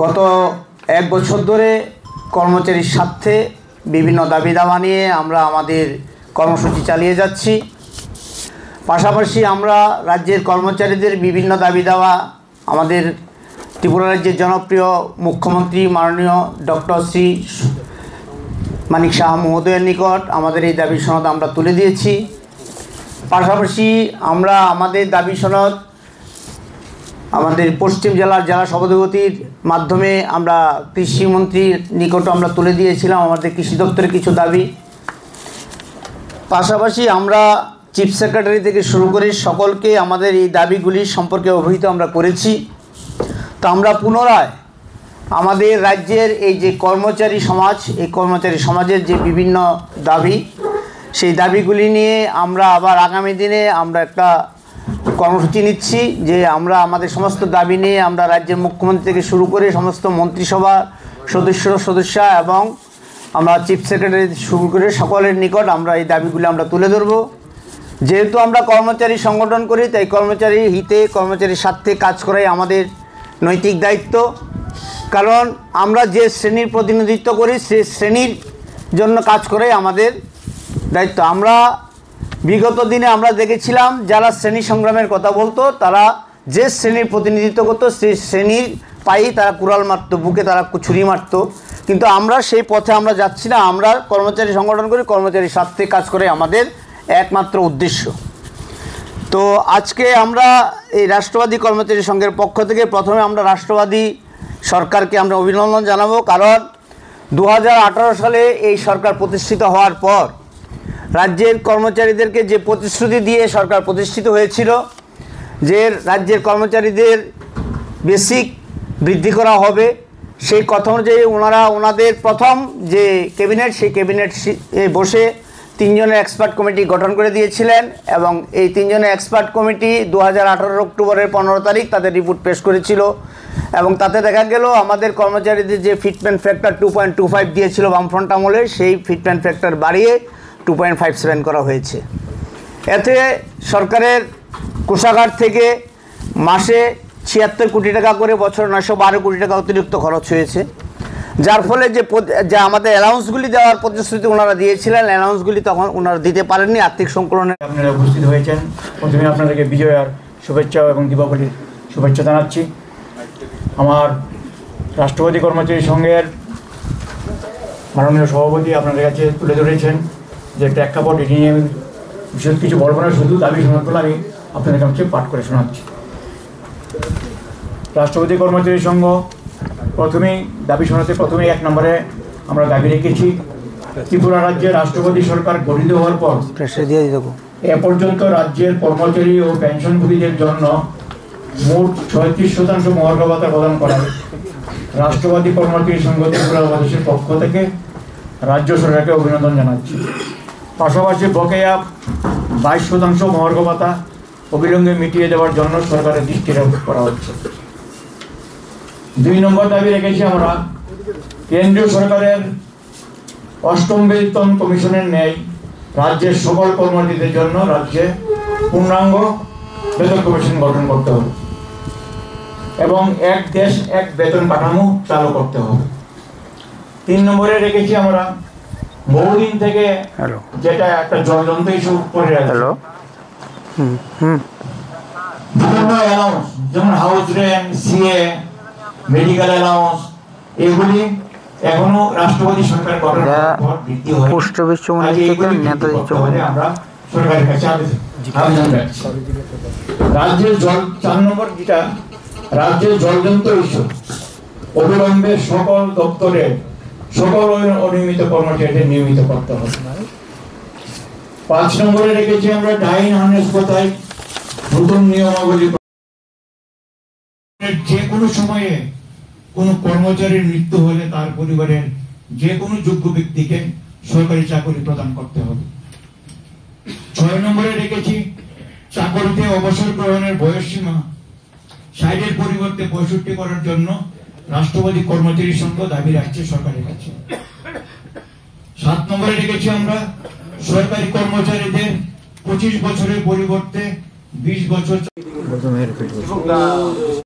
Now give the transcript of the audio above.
গত এক বছর ধরে কর্মচারীর স্বার্থে বিভিন্ন দাবি দাওয়া নিয়ে আমরা আমাদের কর্মসূচি চালিয়ে যাচ্ছি। পাশাপাশি আমরা রাজ্যের কর্মচারীদের বিভিন্ন দাবি দাওয়া আমাদের ত্রিপুরা রাজ্যের জনপ্রিয় মুখ্যমন্ত্রী মাননীয় ডক্টর শ্রী মানিক সাহা মহোদয়ের নিকট আমাদের এই দাবি সনদ আমরা তুলে দিয়েছি। পাশাপাশি আমরা আমাদের দাবি সনদ আমাদের পশ্চিম জেলার জেলা সভাধিপতির মাধ্যমে আমরা কৃষিমন্ত্রীর নিকট আমরা তুলে দিয়েছিলাম আমাদের কৃষি দপ্তরের কিছু দাবি। পাশাপাশি আমরা চিফ সেক্রেটারি থেকে শুরু করে সকলকে আমাদের এই দাবিগুলি সম্পর্কে অবহিত আমরা করেছি। তো আমরা পুনরায় আমাদের রাজ্যের এই যে কর্মচারী সমাজ, এই কর্মচারী সমাজের যে বিভিন্ন দাবি, সেই দাবিগুলি নিয়ে আমরা আবার আগামী দিনে আমরা একটা কর্মসূচি নিচ্ছি যে আমরা আমাদের সমস্ত দাবি নিয়ে আমরা রাজ্যের মুখ্যমন্ত্রী থেকে শুরু করে সমস্ত মন্ত্রিসভা সদস্য এবং আমরা চিফ সেক্রেটারি শুরু করে সকলের নিকট আমরা এই দাবিগুলি আমরা তুলে ধরব। যেহেতু আমরা কর্মচারী সংগঠন করি, তাই কর্মচারীর হিতে কর্মচারীর স্বার্থে কাজ করাই আমাদের নৈতিক দায়িত্ব। কারণ আমরা যে শ্রেণীর প্রতিনিধিত্ব করি সেই শ্রেণীর জন্য কাজ করাই আমাদের দায়িত্ব। আমরা বিগত দিনে আমরা দেখেছিলাম যারা শ্রেণী সংগ্রামের কথা বলতো, তারা যে শ্রেণীর প্রতিনিধিত্ব করতো সেই শ্রেণীর পায়েই তারা কুড়াল মারতো, বুকে তারা ছুরি মারতো। কিন্তু আমরা সেই পথে আমরা যাচ্ছি না। আমরা কর্মচারী সংগঠন করি, কর্মচারীর স্বার্থে কাজ করে আমাদের একমাত্র উদ্দেশ্য। তো আজকে আমরা এই রাষ্ট্রবাদী কর্মচারী সংঘের পক্ষ থেকে প্রথমে আমরা রাষ্ট্রবাদী সরকারকে আমরা অভিনন্দন জানাবো। কারণ 2018 সালে এই সরকার প্রতিষ্ঠিত হওয়ার পর রাজ্যের কর্মচারীদেরকে যে প্রতিশ্রুতি দিয়ে সরকার প্রতিষ্ঠিত হয়েছিল যে রাজ্যের কর্মচারীদের বেসিক বৃদ্ধি করা হবে, সেই কথা অনুযায়ী ওনাদের প্রথম যে ক্যাবিনেট, সেই ক্যাবিনেট বসে 3 জনের এক্সপার্ট কমিটি গঠন করে দিয়েছিলেন এবং এই 3 জনের এক্সপার্ট কমিটি 2018 অক্টোবরের 15 তারিখ তাদের রিপোর্ট পেশ করেছিল এবং তাতে দেখা গেল আমাদের কর্মচারীদের যে ফিটমেন্ট ফ্যাক্টর 2.25 দিয়েছিল বামফ্রন্ট আমলে, সেই ফিটমেন্ট ফ্যাক্টর বাড়িয়ে 2.57 করা হয়েছে। এতে সরকারের কোষাগার থেকে মাসে 76 কোটি টাকা করে বছর 912 কোটি টাকা অতিরিক্ত খরচ হয়েছে, যার ফলে যে আমাদের অ্যালাউন্সগুলি দেওয়ার প্রতিশ্রুতি ওনারা দিয়েছিলেন, অ্যালাউন্সগুলি তখন ওনারা দিতে পারেননি আর্থিক সংকলনে। আপনারা উপস্থিত হয়েছেন, প্রথমে আপনাদেরকে বিজয়ার শুভেচ্ছা এবং দীপাবলির শুভেচ্ছা জানাচ্ছি। আমার রাষ্ট্রবাদী কর্মচারী সংঘের মাননীয় সভাপতি আপনাদের কাছে তুলে ধরেছেন যে প্রেক্ষাপট, এটি নিয়ে বিশেষ কিছু বলব না, শুধু দাবি সনদগুলো আমি আপনাদের কাছে পাঠ করে শোনাচ্ছি। রাষ্ট্রবাদী কর্মচারী সংঘ প্রথমেই দাবি শোনাতে 1 নম্বরে আমরা দাবি রেখেছি ত্রিপুরা রাজ্যে রাষ্ট্রপতি সরকার গঠিত হওয়ার পর এ পর্যন্ত রাজ্যের কর্মচারী ও পেনশনভোগীদের জন্য মোট 36% মহার্ঘ ভাতা প্রদান করায় রাষ্ট্রবাদী কর্মচারী সংঘ ত্রিপুরা প্রদেশের পক্ষ থেকে রাজ্য সরকারকে অভিনন্দন জানাচ্ছি। পাশাপাশি বকেয়া 22% মহার্ঘ ভাতা অবিলম্বে মিটিয়ে দেওয়ার জন্য সরকারের দৃষ্টি করা হচ্ছে। 2 নম্বর দাবি রেখেছি আমরা কেন্দ্রীয় সরকারের 8ম বেতন কমিশনের ন্যায় রাজ্যের সকল কর্মচারীদের জন্য রাজ্যে পূর্ণাঙ্গ বেতন কমিশন গঠন করতে হবে এবং এক দেশ এক বেতন কাঠামো চালু করতে হবে। 3 নম্বরে রেখেছি আমরা বহুদিন থেকে যেটা একটা জ্বলন্ত ইস্যু করে রাখছি, বিভিন্ন অ্যালাউন্স যেমন house rent, CA, medical allowance, এগুলি এখনো রাষ্ট্রপতি সরকার গঠনের পর বৃদ্ধি হয়। আমরা সরকারের কাছে আবেদন রাখছি। রাজ্যের 4 নম্বর যেটা রাজ্যের জলযন্ত্র ইস্যু অবিলম্বে সকল দপ্তরে সকল অনিয়মিত কর্মচারীদের নিয়মিত করতে হবে। 5 নম্বরে রেখেছি আমরা ডাইন হাসপাতাল নতুন নিয়মাবলী, যে কোনো সময়ে কোনো কর্মচারীর মৃত্যু হলে তার পরিবারের যে কোনো যোগ্য ব্যক্তিকে সরকারি চাকরি প্রদান করতে হবে। 6 নম্বরে রেখেছি চাকরিতে অবসর গ্রহণের বয়সসীমা 60-এর পরিবর্তে 65 করার জন্য রাষ্ট্রবাদী কর্মচারী সংঘ দাবি রাখছে সরকারের কাছে। 7 নম্বরে রেখেছি আমরা সরকারি কর্মচারীদের 25 বছরের পরিবর্তে 20 বছর এবং